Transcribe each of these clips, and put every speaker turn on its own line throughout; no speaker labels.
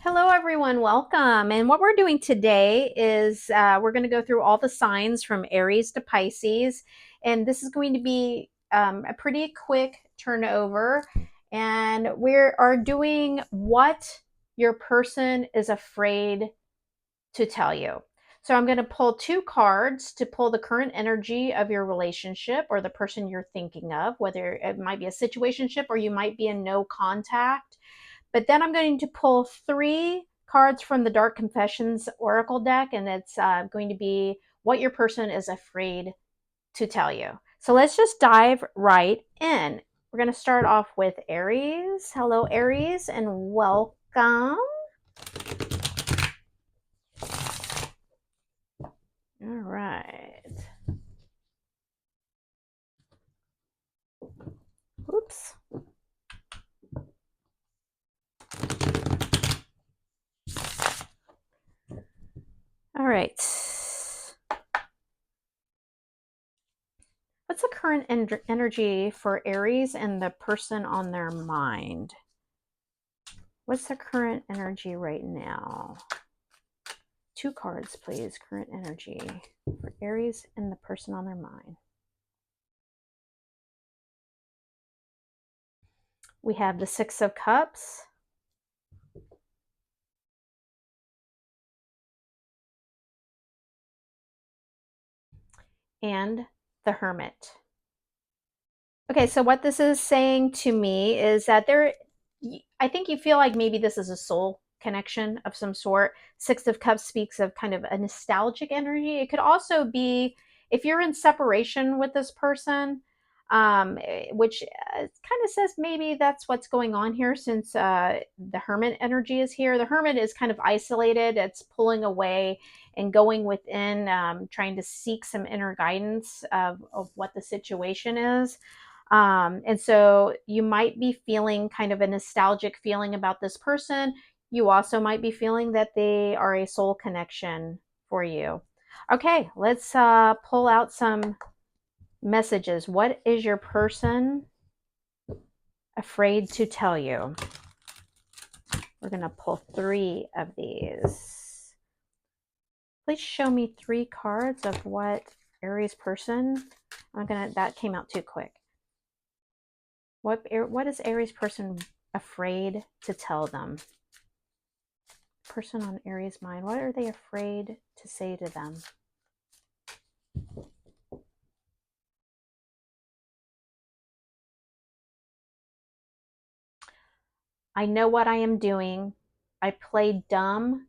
Hello, everyone. Welcome. And what we're doing today is we're going to go through all the signs from Aries to Pisces. And this is going to be a pretty quick turnover. And we are doing what your person is afraid to tell you. So I'm going to pull two cards to pull the current energy of your relationship or the person you're thinking of, whether it might be a situationship or you might be in no contact. But then I'm going to pull three cards from the Dark Confessions Oracle deck, and it's going to be what your person is afraid to tell you. So let's just dive right in. We're going to start off with Aries. Hello, Aries, and welcome. All right. Oops. All right. What's the current energy for Aries and the person on their mind? What's the current energy right now? Two cards, please. Current energy for Aries and the person on their mind. We have the Six of Cups. And the Hermit. Okay, so what this is saying to me is that I think you feel like maybe this is a soul connection of some sort. Six of Cups speaks of kind of a nostalgic energy. It could also be if you're in separation with this person, which kind of says maybe that's what's going on here since the Hermit energy is here. The Hermit is kind of isolated, it's pulling away and going within, trying to seek some inner guidance of what the situation is. And so you might be feeling kind of a nostalgic feeling about this person. You also might be feeling that they are a soul connection for you. Okay, let's pull out some messages. What is your person afraid to tell you? We're going to pull three of these. Please show me three cards of what Aries person. That came out too quick. What is Aries person afraid to tell them? Person on Aries mind, what are they afraid to say to them? I know what I am doing. I play dumb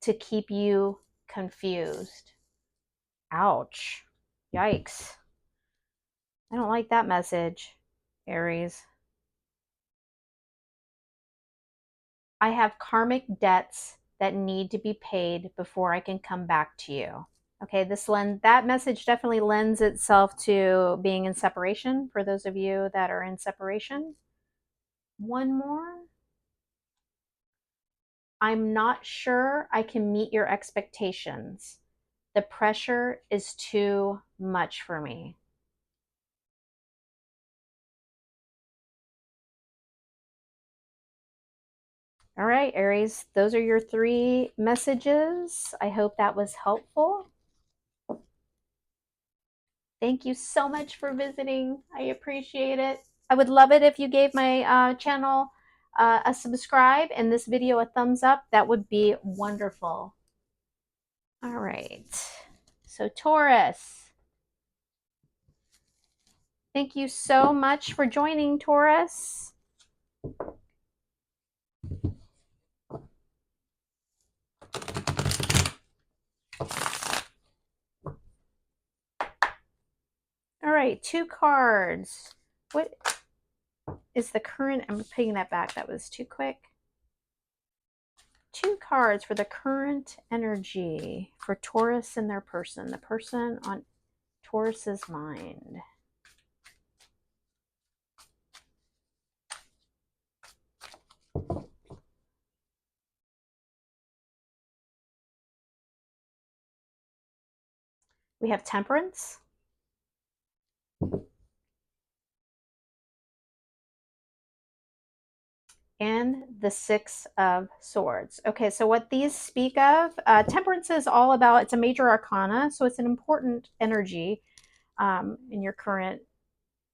to keep you confused. Ouch. Yikes. I don't like that message, Aries. I have karmic debts that need to be paid before I can come back to you. Okay, that message definitely lends itself to being in separation for those of you that are in separation. One more. I'm not sure I can meet your expectations. The pressure is too much for me. All right, Aries, those are your three messages. I hope that was helpful. Thank you so much for visiting. I appreciate it. I would love it if you gave my channel a subscribe and this video a thumbs up. That would be wonderful. All right. So Taurus, thank you so much for joining, Taurus. All right, two cards. What is the current? I'm putting that back. That was too quick. Two cards for the current energy for Taurus and their person. The person on Taurus's mind. We have Temperance. and the Six of Swords. Okay, so what these speak of, Temperance is all about, it's a major arcana, so it's an important energy in your current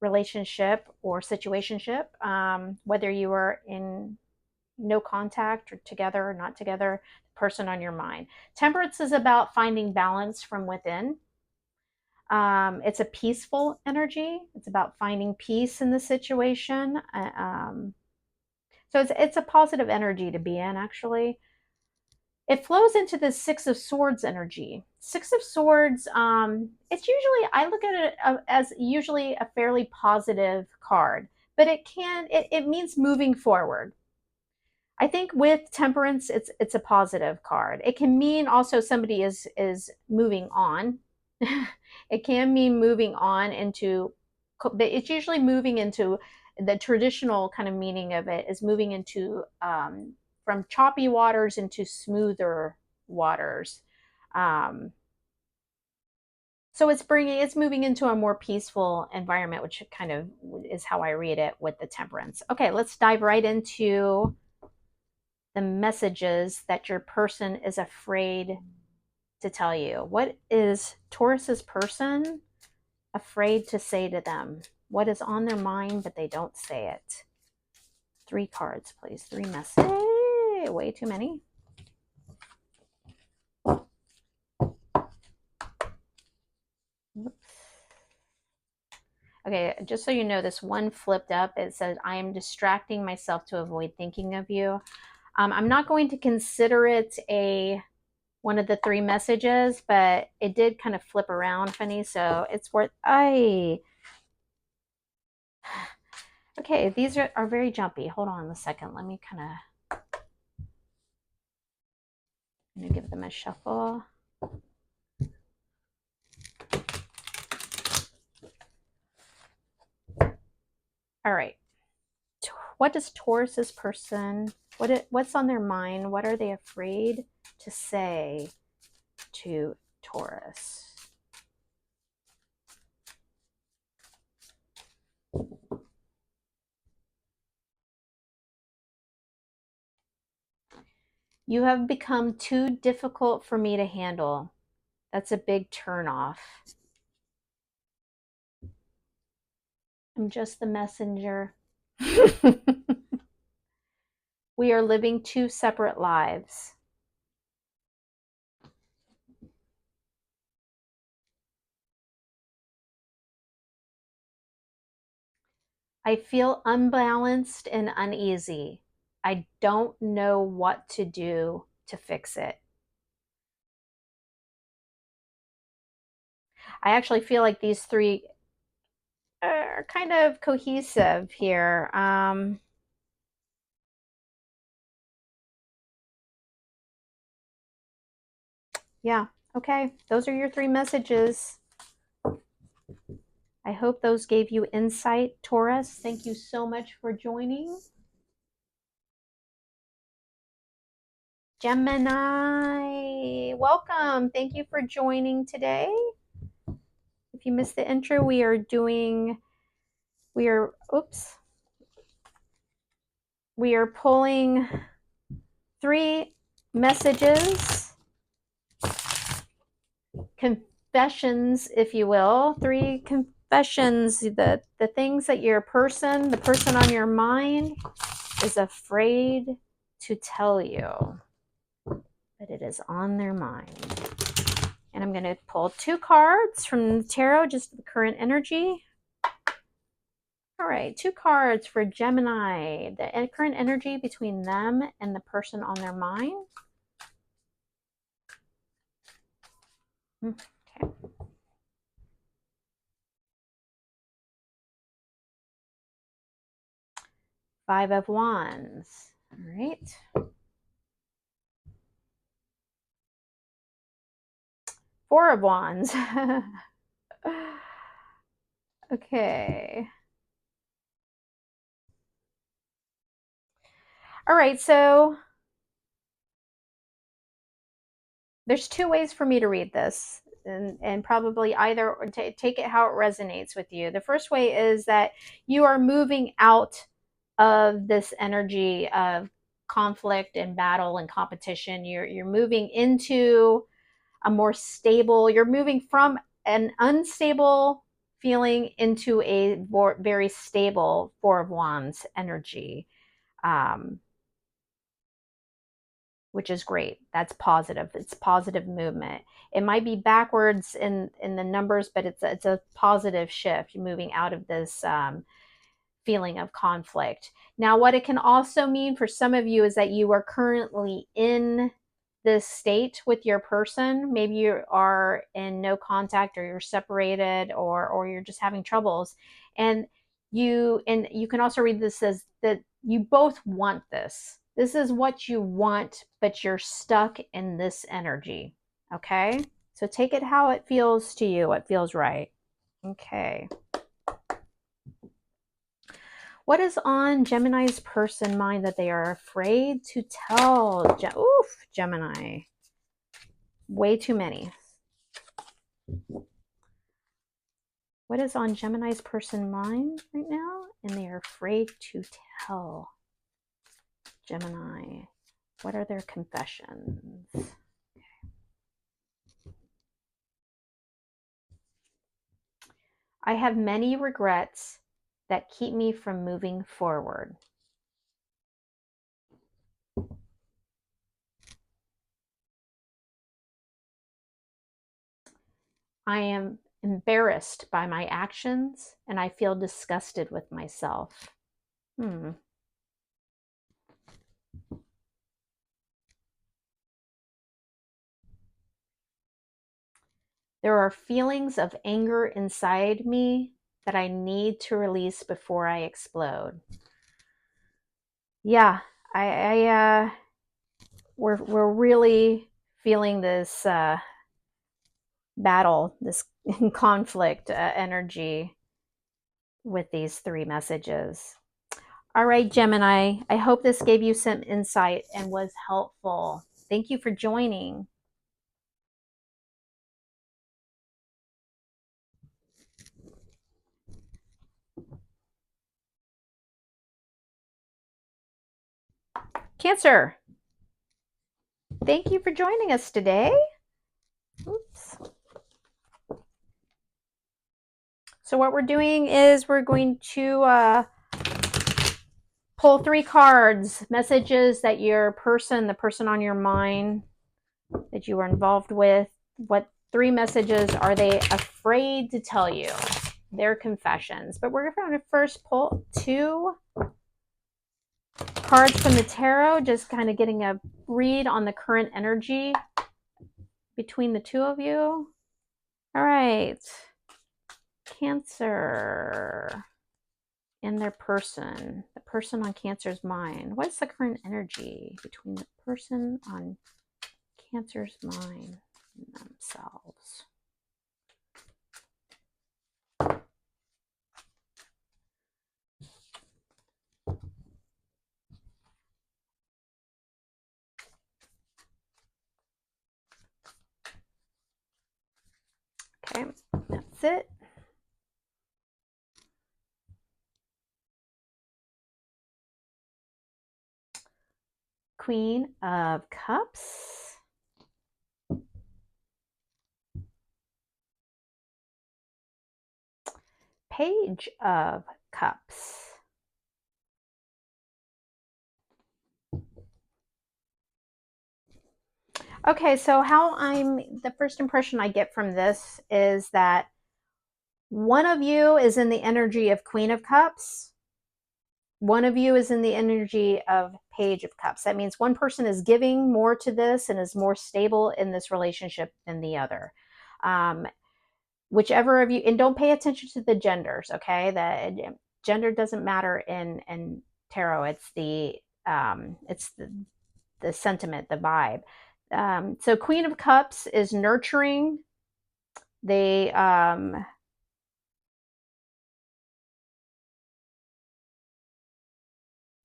relationship or situationship, whether you are in no contact or together or not together, person on your mind. Temperance is about finding balance from within. It's a peaceful energy. It's about finding peace in the situation. So it's a positive energy to be in, actually. It flows into the Six of Swords energy. Six of Swords, it's usually, I look at it as usually a fairly positive card, but it means moving forward. I think with Temperance, it's a positive card. It can mean also somebody is moving on. It can mean moving on into, but it's usually moving into the traditional kind of meaning of it is moving into from choppy waters into smoother waters. Um, so it's moving into a more peaceful environment, which kind of is how I read it with the Temperance. Okay, let's dive right into the messages that your person is afraid to tell you. What is Taurus's person afraid to say to them? What is on their mind, but they don't say it? 3 cards, please. 3 messages. Way too many. Oops. Okay, just so you know, this one flipped up. It says, I am distracting myself to avoid thinking of you. I'm not going to consider it one of the 3 messages, but it did kind of flip around funny, so it's worth okay, these are very jumpy. Hold on a second. Let me kind of give them a shuffle. All right. What does Taurus's person, what's on their mind? What are they afraid to say to Taurus? You have become too difficult for me to handle. That's a big turnoff. I'm just the messenger. We are living 2 separate lives. I feel unbalanced and uneasy. I don't know what to do to fix it. I actually feel like these 3 are kind of cohesive here. Yeah, okay. Those are your 3 messages. I hope those gave you insight, Taurus. Thank you so much for joining. Gemini, welcome. Thank you for joining today. If you missed the intro, we are pulling 3 messages, confessions, if you will. 3 confessions, the things that the person on your mind is afraid to tell you, but it is on their mind. And I'm going to pull 2 cards from the tarot, just the current energy. All right, 2 cards for Gemini, the current energy between them and the person on their mind. Okay. Five of Wands. All right. 4 of Wands. Okay. All right, so there's 2 ways for me to read this, and probably either take it how it resonates with you. The first way is that you are moving out of this energy of conflict and battle and competition. You're moving into a more stable, you're moving from an unstable feeling into a very stable Four of Wands energy, which is great. That's positive. It's positive movement. It might be backwards in the numbers, but it's a positive shift. You're moving out of this feeling of conflict. Now, what it can also mean for some of you is that you are currently in this state with your person. Maybe you are in no contact, or you're separated, or you're just having troubles. And you can also read this as that you both want this. This is what you want, but you're stuck in this energy. Okay? So take it how it feels to you, what feels right. Okay. What is on Gemini's person mind that they are afraid to tell? Oof, Gemini. Way too many. What is on Gemini's person mind right now? And they are afraid to tell. Gemini. What are their confessions? I have many regrets that keep me from moving forward. I am embarrassed by my actions and I feel disgusted with myself. There are feelings of anger inside me that I need to release before I explode. Yeah, we're really feeling this battle, this conflict energy with these three messages. All right, Gemini, I hope this gave you some insight and was helpful. Thank you for joining. Cancer, thank you for joining us today. Oops. So what we're doing is we're going to pull three cards, messages that your person, the person on your mind that you are involved with, what three messages are they afraid to tell you? Their confessions. But we're going to first pull two cards from the tarot, just kind of getting a read on the current energy between the two of you. All right. Cancer and their person, the person on Cancer's mind. What's the current energy between the person on Cancer's mind and themselves? Okay, that's it. Queen of Cups. Page of Cups. Okay, so the first impression I get from this is that one of you is in the energy of Queen of Cups. One of you is in the energy of Page of Cups. That means one person is giving more to this and is more stable in this relationship than the other. Whichever of you, and don't pay attention to the genders, okay? The gender doesn't matter in tarot. It's the sentiment, the vibe. So Queen of Cups is nurturing. They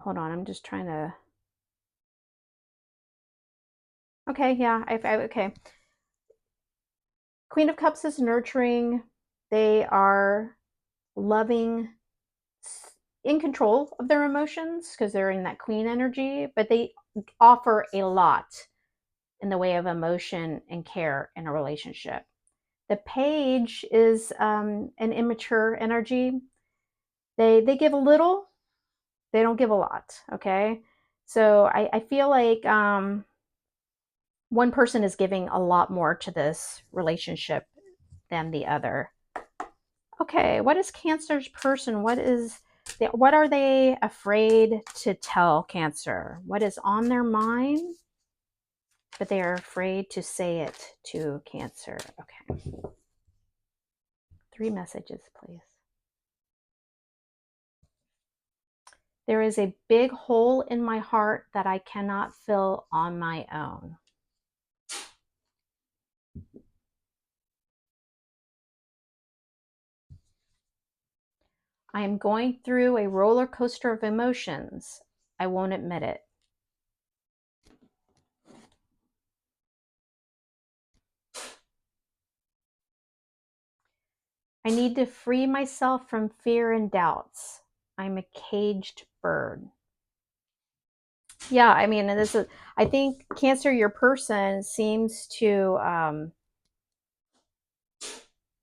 hold on, I'm just trying to. Okay, yeah, okay. Queen of Cups is nurturing. They are loving in control of their emotions because they're in that queen energy, but they offer a lot in the way of emotion and care in a relationship. The page is an immature energy. They give a little, they don't give a lot, okay? So I feel like one person is giving a lot more to this relationship than the other. Okay, what is Cancer's person? What are they afraid to tell Cancer? What is on their mind, but they are afraid to say it to Cancer? Okay. 3 messages, please. There is a big hole in my heart that I cannot fill on my own. I am going through a roller coaster of emotions. I won't admit it. I need to free myself from fear and doubts. I'm a caged bird. Yeah, I mean, I think Cancer, your person, seems to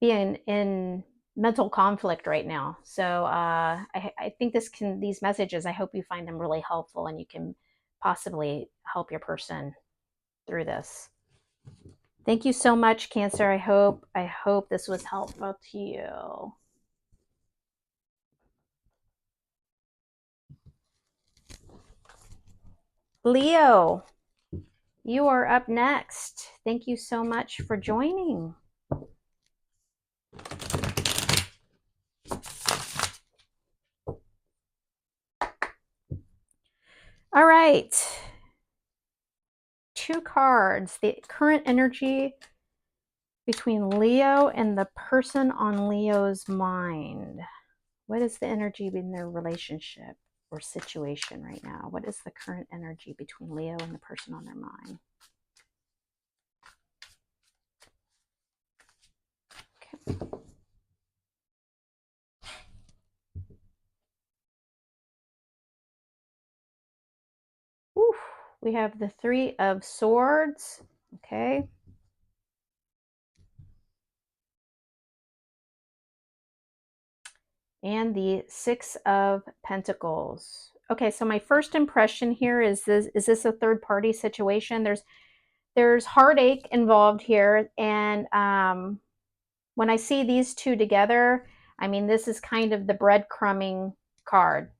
be in mental conflict right now. So I think these messages, I hope you find them really helpful and you can possibly help your person through this. Thank you so much, Cancer. I hope this was helpful to you. Leo, you are up next. Thank you so much for joining. All right. 2 cards. The current energy between Leo and the person on Leo's mind. What is the energy in their relationship or situation right now? What is the current energy between Leo and the person on their mind? Okay. Oof, we have the 3 of Swords. Okay. And the 6 of Pentacles. Okay, so my first impression here is this a third party situation? There's heartache involved here, and when I see these 2 together, I mean, this is kind of the breadcrumbing card.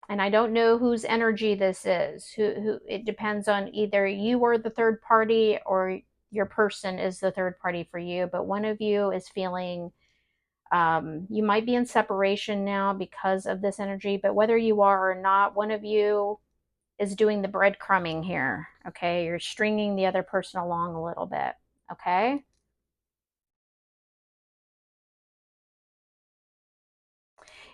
And I don't know whose energy this is. Who it depends on, either you are the third party or your person is the third party for you, but one of you is feeling you might be in separation now because of this energy, but whether you are or not, one of you is doing the breadcrumbing here. Okay, you're stringing the other person along a little bit. Okay.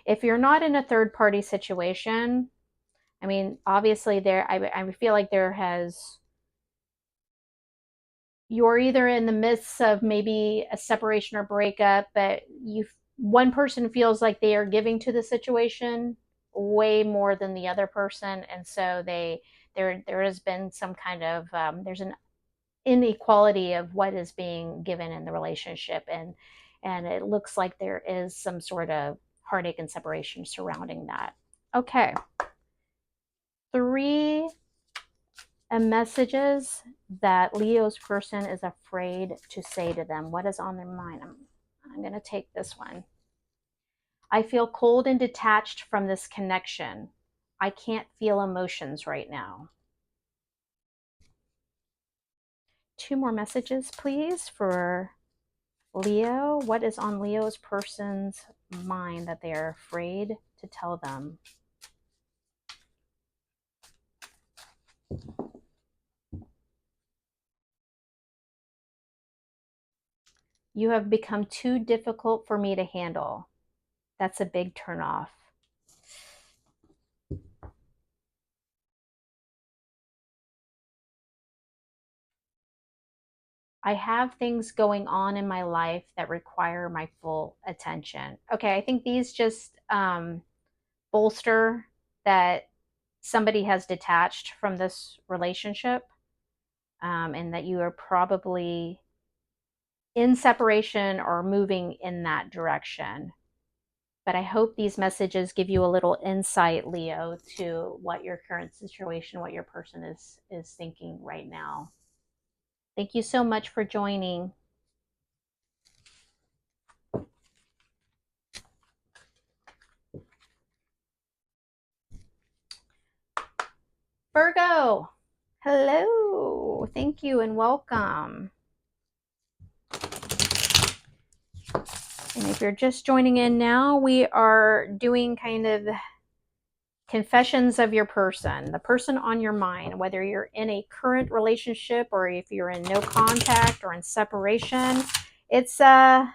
If you're not in a third party situation, I mean, obviously I feel like you're either in the midst of maybe a separation or breakup, but one person feels like they are giving to the situation way more than the other person, and so there has been some kind of there's an inequality of what is being given in the relationship, and it looks like there is some sort of heartache and separation surrounding that. Okay. 3 messages that Leo's person is afraid to say to them. What is on their mind? I'm going to take this one. I feel cold and detached from this connection. I can't feel emotions right now. 2 more messages, please, for Leo. What is on Leo's person's mind that they are afraid to tell them? You have become too difficult for me to handle. That's a big turnoff. I have things going on in my life that require my full attention. Okay, I think these just bolster that somebody has detached from this relationship, and that you are probably in separation or moving in that direction. But I hope these messages give you a little insight, Leo, to what your current situation, what your person is thinking right now. Thank you so much for joining. Virgo, hello. Thank you and welcome. And if you're just joining in now, we are doing kind of confessions of your person, the person on your mind, whether you're in a current relationship or if you're in no contact or in separation. It's the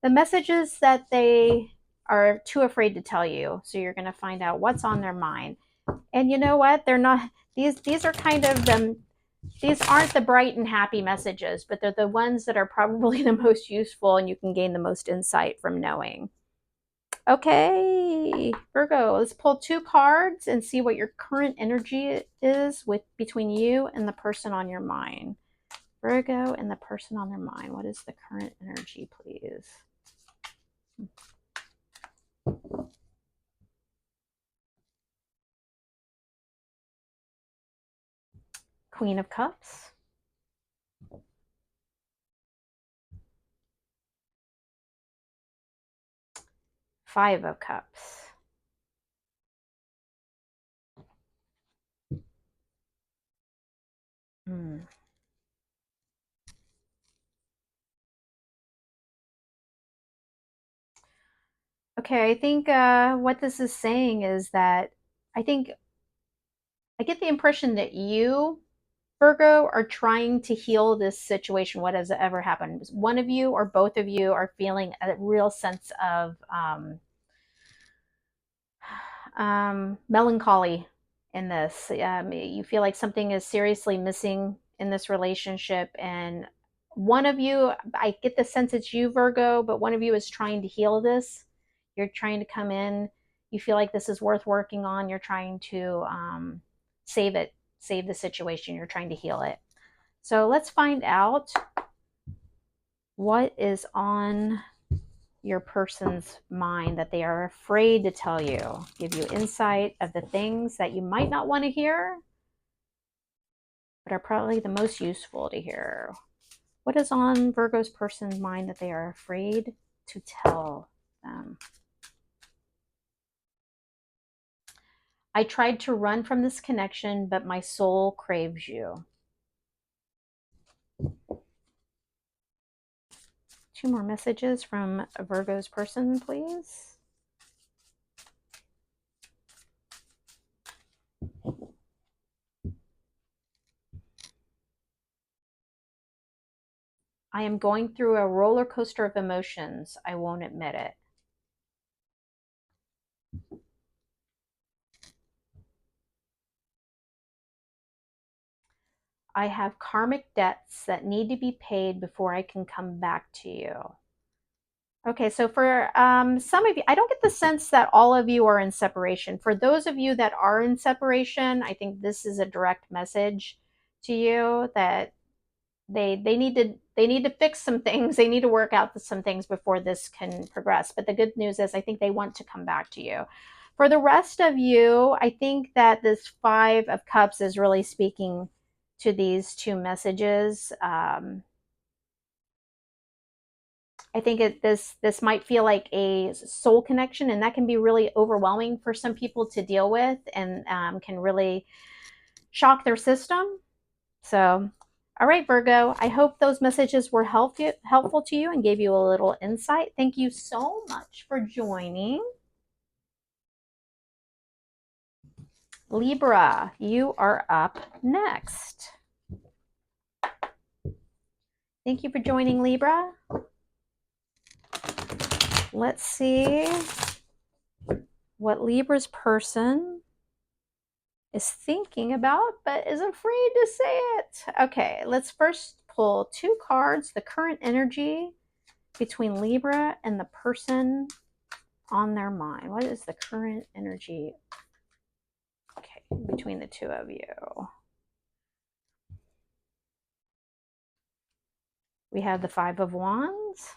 messages that they are too afraid to tell you. So you're going to find out what's on their mind. And you know what? They're not, these are kind of them. These aren't the bright and happy messages, but they're the ones that are probably the most useful and you can gain the most insight from knowing. Okay, Virgo, let's pull 2 cards and see what your current energy is between you and the person on your mind. Virgo and the person on their mind. What is the current energy, please? Queen of Cups. Five of Cups. Okay, I think what this is saying is that I get the impression that you, Virgo, are trying to heal this situation. What has ever happened? One of you or both of you are feeling a real sense of melancholy in this. You feel like something is seriously missing in this relationship, and one of you, I get the sense it's you, Virgo, but one of you is trying to heal this. You're trying to come in. You feel like this is worth working on. You're trying to save it, save the situation. You're trying to heal it. So let's find out what is on your person's mind that they are afraid to tell you. Give you insight of the things that you might not want to hear, but are probably the most useful to hear. What is on Virgo's person's mind that they are afraid to tell them? I tried to run from this connection, but my soul craves you. 2 more messages from Virgo's person, please. I am going through a roller coaster of emotions. I won't admit it. I have karmic debts that need to be paid before I can come back to you. Okay, so for some of you, I don't get the sense that all of you are in separation. For those of you that are in separation, I think this is a direct message to you that they need to fix some things. They need to work out some things before this can progress. But the good news is I think they want to come back to you. For the rest of you, I think that this 5 of Cups is really speaking to these 2 messages. I think this might feel like a soul connection, and that can be really overwhelming for some people to deal with, and can really shock their system. So, all right, Virgo, I hope those messages were helpful to you and gave you a little insight. Thank you so much for joining. Libra, you are up next. Thank you for joining, Libra. Let's see what Libra's person is thinking about, but is afraid to say it. Okay, let's first pull 2 cards, the current energy between Libra and the person on their mind. What is the current energy, okay, between the two of you? We have the 5 of Wands.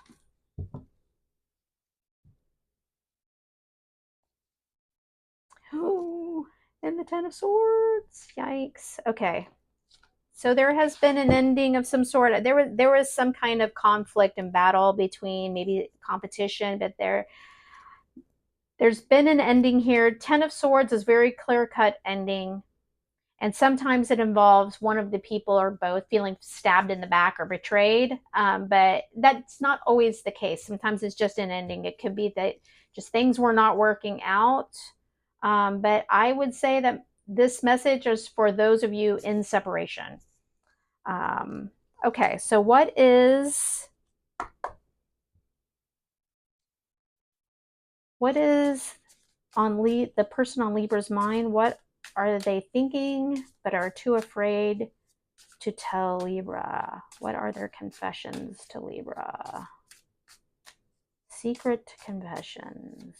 Oh, and the 10 of Swords. Yikes. Okay. So there has been an ending of some sort. There was some kind of conflict and battle between, maybe competition, but there's been an ending here. 10 of Swords is very clear-cut ending. And sometimes it involves one of the people or both feeling stabbed in the back or betrayed. But that's not always the case. Sometimes it's just an ending. It could be that just things were not working out. But I would say that this message is for those of you in separation. Okay, so what is on the person on Libra's mind? What are they thinking but are too afraid to tell Libra? What are their confessions to Libra? Secret confessions.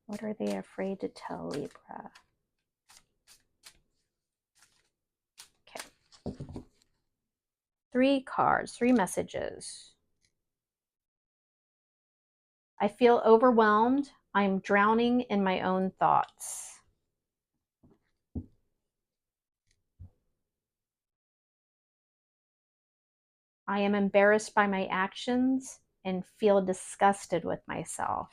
What are they afraid to tell Libra? Okay. 3 cards, 3 messages. I feel overwhelmed. I'm drowning in my own thoughts. I am embarrassed by my actions and feel disgusted with myself.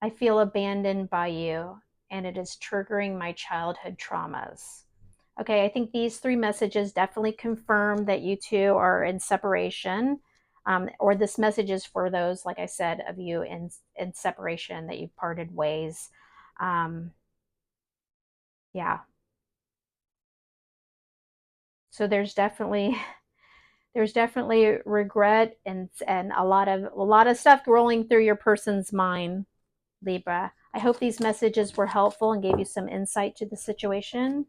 I feel abandoned by you, and it is triggering my childhood traumas. Okay, I think these 3 messages definitely confirm that you two are in separation. Or this message is for those, like I said, of you in separation, that you've parted ways. Yeah. So there's definitely regret and a lot of stuff rolling through your person's mind, Libra. I hope these messages were helpful and gave you some insight to the situation.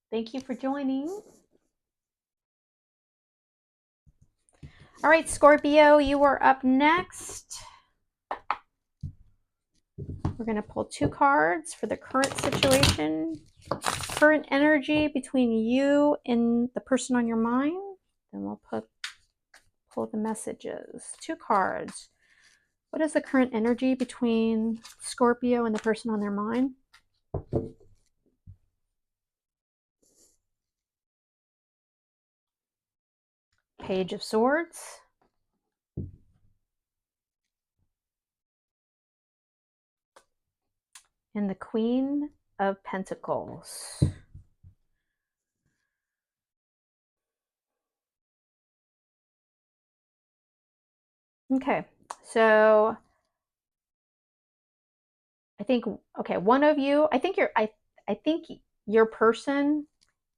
Thank you for joining. All right, Scorpio, you are up next. We're going to pull 2 cards for the current situation, current energy between you and the person on your mind. Then we'll pull the messages. 2 cards. What is the current energy between Scorpio and the person on their mind? Page of Swords. And the Queen of Pentacles. Okay, so I think, okay, one of you, I think your person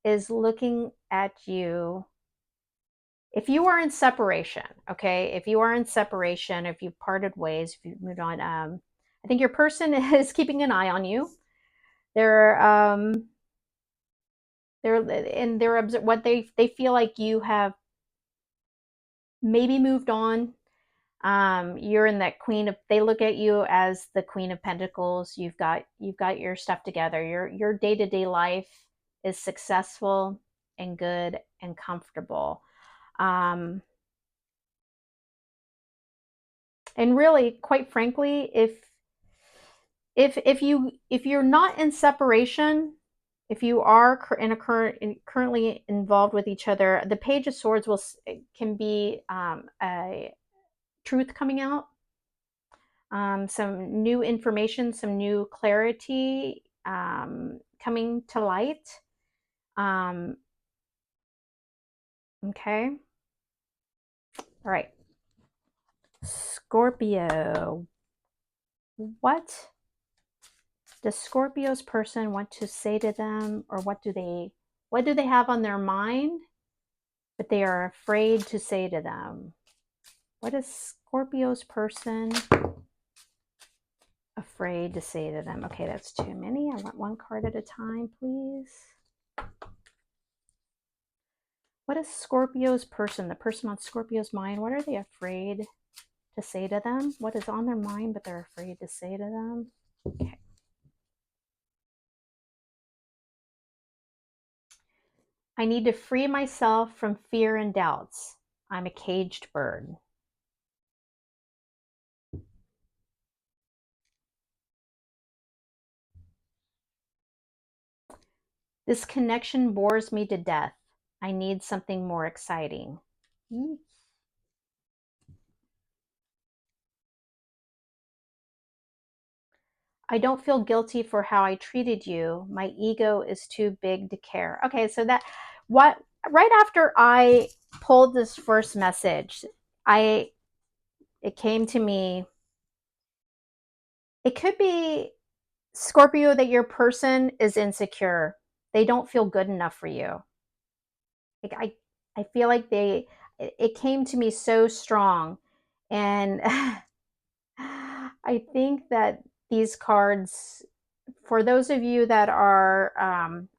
is looking at you. If you are in separation, okay, if you are in separation, if you've parted ways, if you've moved on, I think your person is keeping an eye on you. They're what they feel like you have maybe moved on. You're in that they look at you as the Queen of Pentacles. You've got your stuff together. Your day-to-day life is successful and good and comfortable. And really, quite frankly, if you're not in separation, if you are currently involved with each other, the Page of Swords can be a truth coming out, some new information, some new clarity coming to light. Okay. All right. Scorpio. What does Scorpio's person want to say to them, or what do they have on their mind but they are afraid to say to them? What is Scorpio's person afraid to say to them? Okay, that's too many. I want one card at a time, please. What is Scorpio's person, the person on Scorpio's mind, what are they afraid to say to them? What is on their mind, but they're afraid to say to them? Okay. I need to free myself from fear and doubts. I'm a caged bird. This connection bores me to death. I need something more exciting. I don't feel guilty for how I treated you. My ego is too big to care. Okay, so that what right after I pulled this first message, it came to me. It could be Scorpio that your person is insecure. They don't feel good enough for you. Like I feel like it came to me so strong. And I think that these cards, for those of you that are,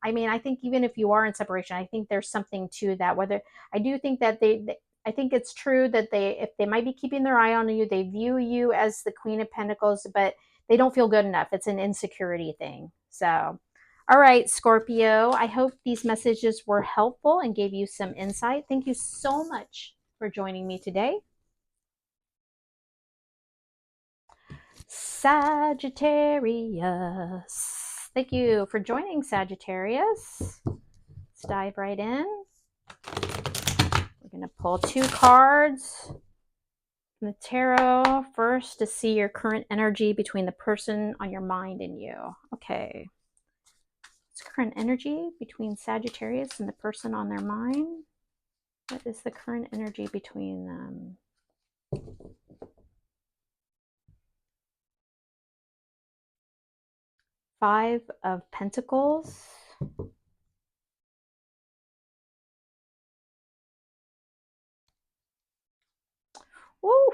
I mean, I think even if you are in separation, I think there's something to that. Whether I do think that I think it's true that if they might be keeping their eye on you, they view you as the Queen of Pentacles, but they don't feel good enough. It's an insecurity thing. So, all right, Scorpio, I hope these messages were helpful and gave you some insight. Thank you so much for joining me today. Sagittarius. Thank you for joining, Sagittarius. Let's dive right in. We're going to pull 2 cards from the tarot first to see your current energy between the person on your mind and you. Okay. What's current energy between Sagittarius and the person on their mind? What is the current energy between them? Five of Pentacles. Woo!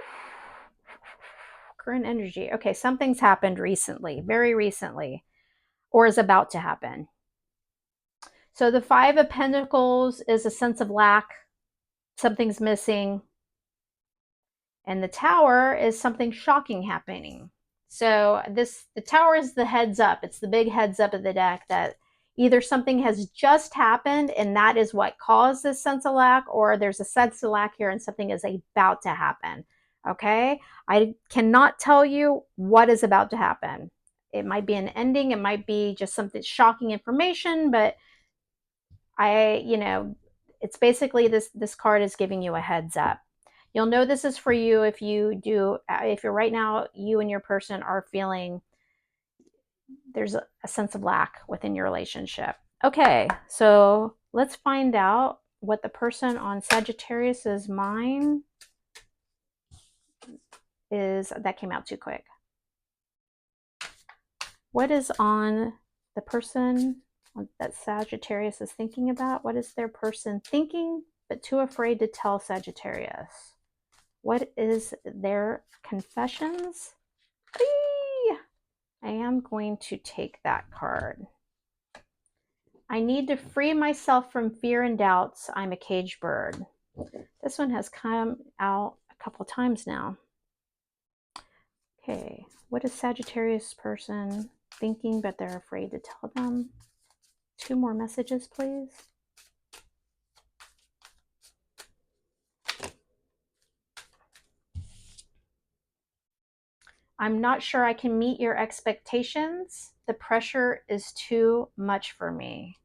Current energy. Okay, something's happened recently, very recently, or is about to happen. So the Five of Pentacles is a sense of lack. Something's missing. And the Tower is something shocking happening. So the Tower is the heads up. It's the big heads up of the deck that either something has just happened and that is what caused this sense of lack, or there's a sense of lack here and something is about to happen. Okay? I cannot tell you what is about to happen. It might be an ending. It might be just something shocking information, but it's basically this card is giving you a heads up. You'll know this is for you if you're right now, you and your person are feeling there's a sense of lack within your relationship. Okay, so let's find out what the person on Sagittarius's mind is. That came out too quick. What is on the person that Sagittarius is thinking about? What is their person thinking but too afraid to tell Sagittarius? What is their confessions? Whee! I am going to take that card. I need to free myself from fear and doubts. I'm a caged bird. This one has come out a couple times now. Okay, what is Sagittarius person thinking but they're afraid to tell them? 2 more messages, please. I'm not sure I can meet your expectations. The pressure is too much for me.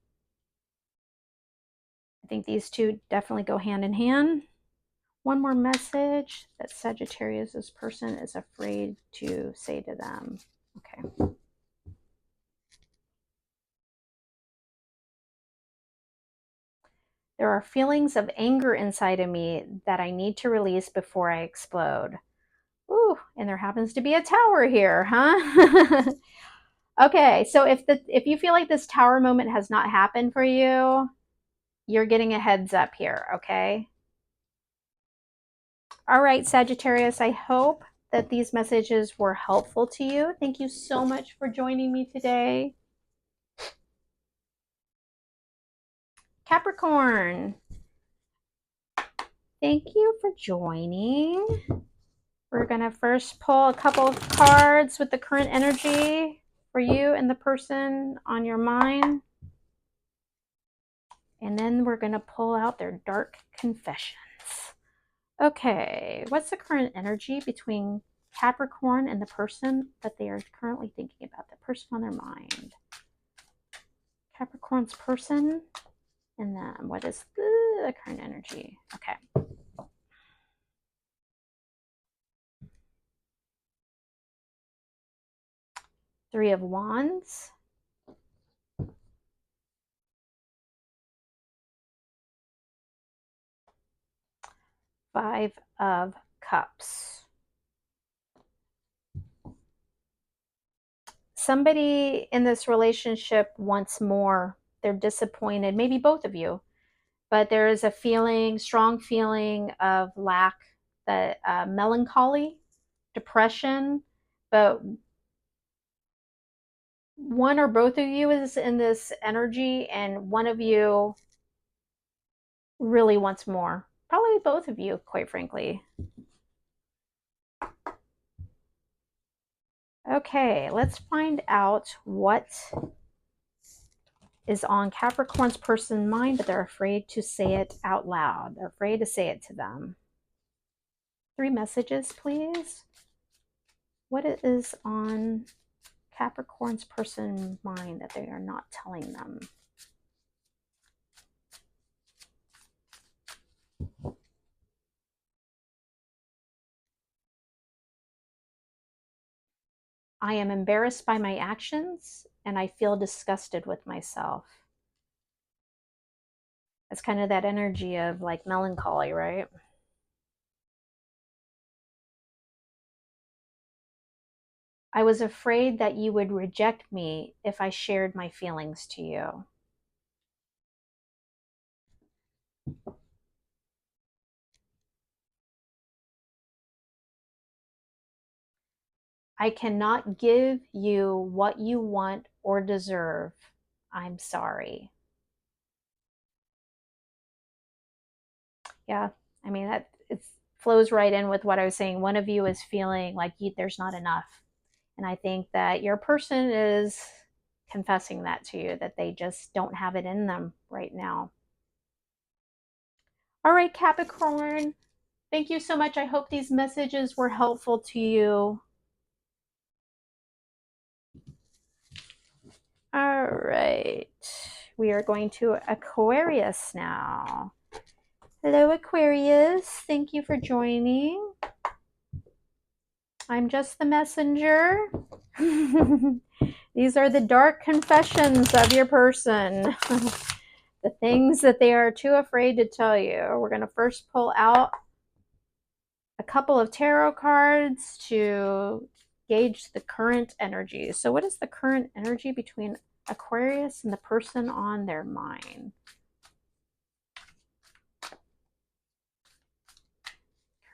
I think these two definitely go hand in hand. One more message that Sagittarius' person is afraid to say to them. Okay. There are feelings of anger inside of me that I need to release before I explode. Ooh, and there happens to be a tower here, huh? Okay, so if you feel like this tower moment has not happened for you, you're getting a heads up here, okay? All right, Sagittarius, I hope that these messages were helpful to you. Thank you so much for joining me today. Capricorn, thank you for joining. We're going to first pull a couple of cards with the current energy for you and the person on your mind. And then we're going to pull out their dark confessions. Okay, what's the current energy between Capricorn and the person that they are currently thinking about, the person on their mind? Capricorn's person and them. What is the current energy? Okay. Three of Wands. Five of Cups. Somebody in this relationship wants more. They're disappointed, maybe both of you, but there is a feeling, strong feeling of lack, that melancholy, depression, but one or both of you is in this energy and one of you really wants more. Probably both of you, quite frankly. Okay, let's find out what is on Capricorn's person's mind, but they're afraid to say it out loud. They're afraid to say it to them. 3 messages, please. What is on Capricorn's person's mind that they are not telling them? I am embarrassed by my actions and I feel disgusted with myself. It's kind of that energy of like melancholy, right? I was afraid that you would reject me if I shared my feelings to you. I cannot give you what you want or deserve. I'm sorry. Yeah, I mean, that it flows right in with what I was saying. One of you is feeling like there's not enough. And I think that your person is confessing that to you, that they just don't have it in them right now. All right, Capricorn, thank you so much. I hope these messages were helpful to you. All right, we are going to Aquarius now. Hello, Aquarius. Thank you for joining. I'm just the messenger. These are the dark confessions of your person. The things that they are too afraid to tell you. We're going to first pull out a couple of tarot cards to gauge the current energy. So what is the current energy between Aquarius and the person on their mind?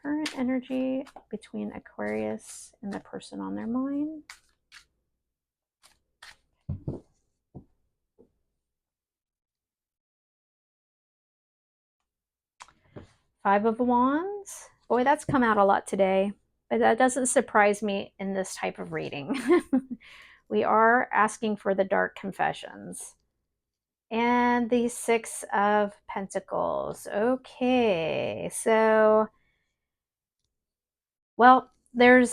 Current energy between Aquarius and the person on their mind. Five of Wands. Boy, that's come out a lot today, but that doesn't surprise me in this type of reading. We are asking for the dark confessions. And the Six of Pentacles. Okay, so, well, there's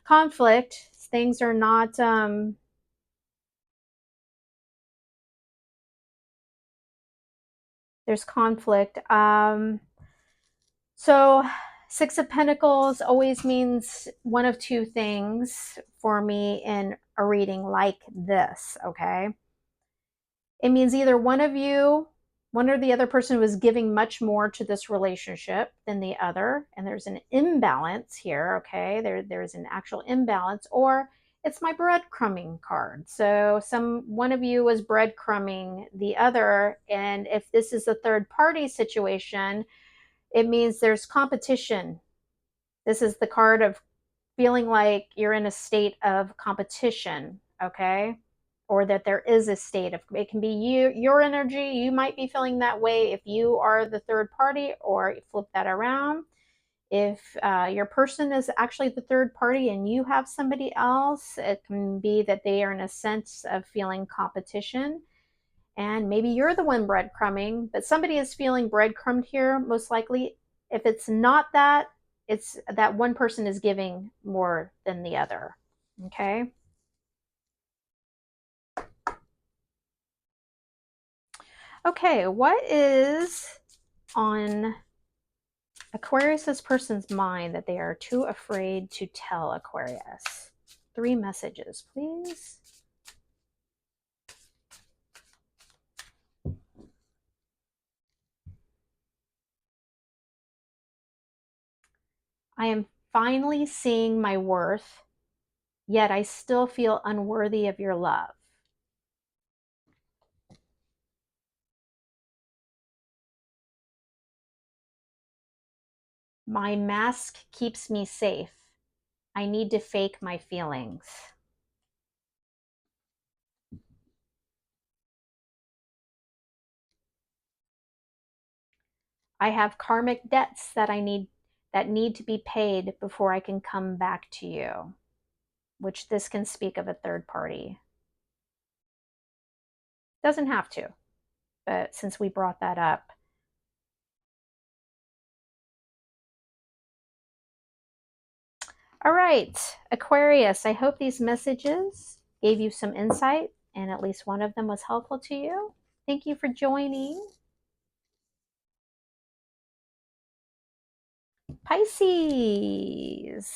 conflict. Things are not there's conflict. So Six of Pentacles always means one of two things for me in a reading like this, okay? It means either one of you, one or the other person was giving much more to this relationship than the other, and there's an imbalance here, okay? There's an actual imbalance, or it's my breadcrumbing card. So one of you was breadcrumbing the other, and if this is a third party situation, It means there's competition. This is the card of feeling like you're in a state of competition, okay? Or that there is a state of, it can be your energy. You might be feeling that way if you are the third party, or flip that around. If your person is actually the third party and you have somebody else, it can be that they are in a sense of feeling competition. And maybe you're the one breadcrumbing, but somebody is feeling breadcrumbed here, most likely. If it's not that, it's that one person is giving more than the other. Okay. Okay, what is on Aquarius's person's mind that they are too afraid to tell Aquarius? 3 messages, please. I am finally seeing my worth, yet I still feel unworthy of your love. My mask keeps me safe. I need to fake my feelings. I have karmic debts that need to be paid before I can come back to you, which this can speak of a third party. Doesn't have to, but since we brought that up. All right, Aquarius, I hope these messages gave you some insight and at least one of them was helpful to you. Thank you for joining. Pisces,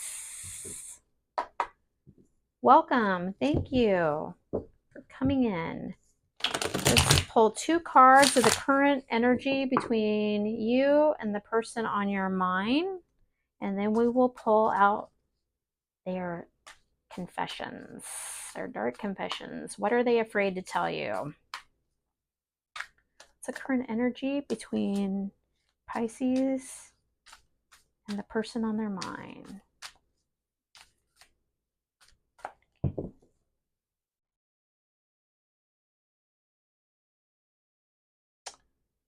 welcome. Thank you for coming in. Let's pull 2 cards of the current energy between you and the person on your mind, and then we will pull out their confessions, their dark confessions. What are they afraid to tell you? It's the current energy between Pisces and the person on their mind.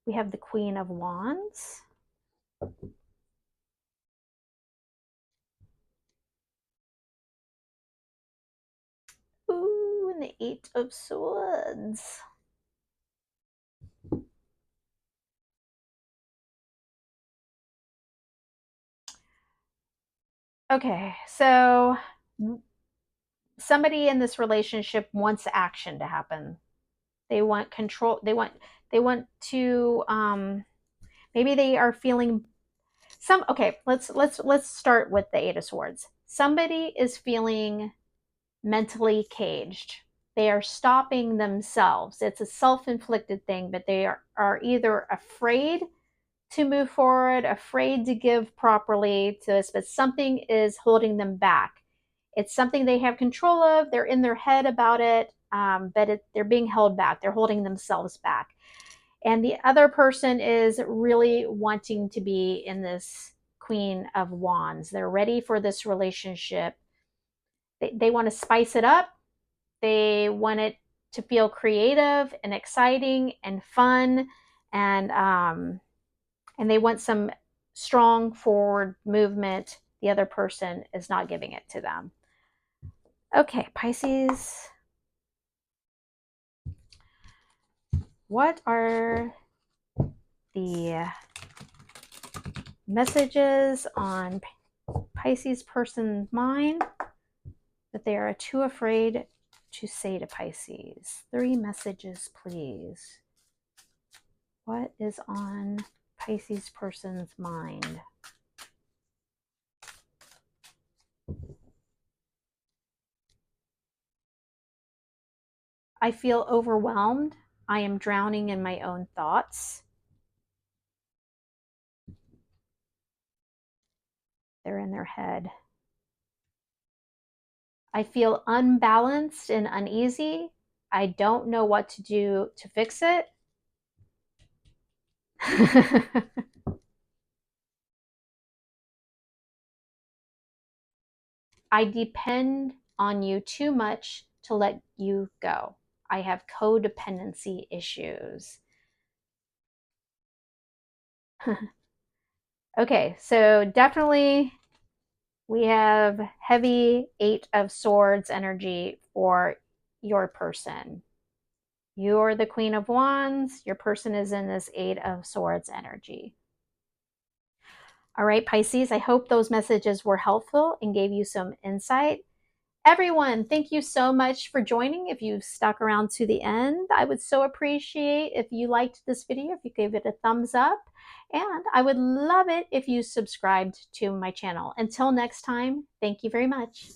We have the Queen of Wands. Ooh, and the 8 of Swords. Okay, so somebody in this relationship wants action to happen. They want control. They want to maybe they are feeling some. Okay, let's start with the 8 of Swords. Somebody is feeling mentally caged. They are stopping themselves. It's a self-inflicted thing, but they are either afraid to move forward, afraid to give properly to this, but something is holding them back. It's something they have control of. They're in their head about it, but they're being held back. They're holding themselves back. And the other person is really wanting to be in this Queen of Wands. They're ready for this relationship. They want to spice it up. They want it to feel creative and exciting and fun, and they want some strong forward movement. The other person is not giving it to them. Okay, Pisces. What are the messages on Pisces person's mind that they are too afraid to say to Pisces? 3 messages, please. What is on Pisces person's mind? I feel overwhelmed. I am drowning in my own thoughts. They're in their head. I feel unbalanced and uneasy. I don't know what to do to fix it. I depend on you too much to let you go. I have codependency issues. Okay, so definitely we have heavy Eight of Swords energy for your person. You're the Queen of Wands. Your person is in this Eight of Swords energy. All right, Pisces, I hope those messages were helpful and gave you some insight. Everyone, thank you so much for joining. If you stuck around to the end, I would so appreciate if you liked this video, if you gave it a thumbs up, and I would love it if you subscribed to my channel. Until next time, thank you very much.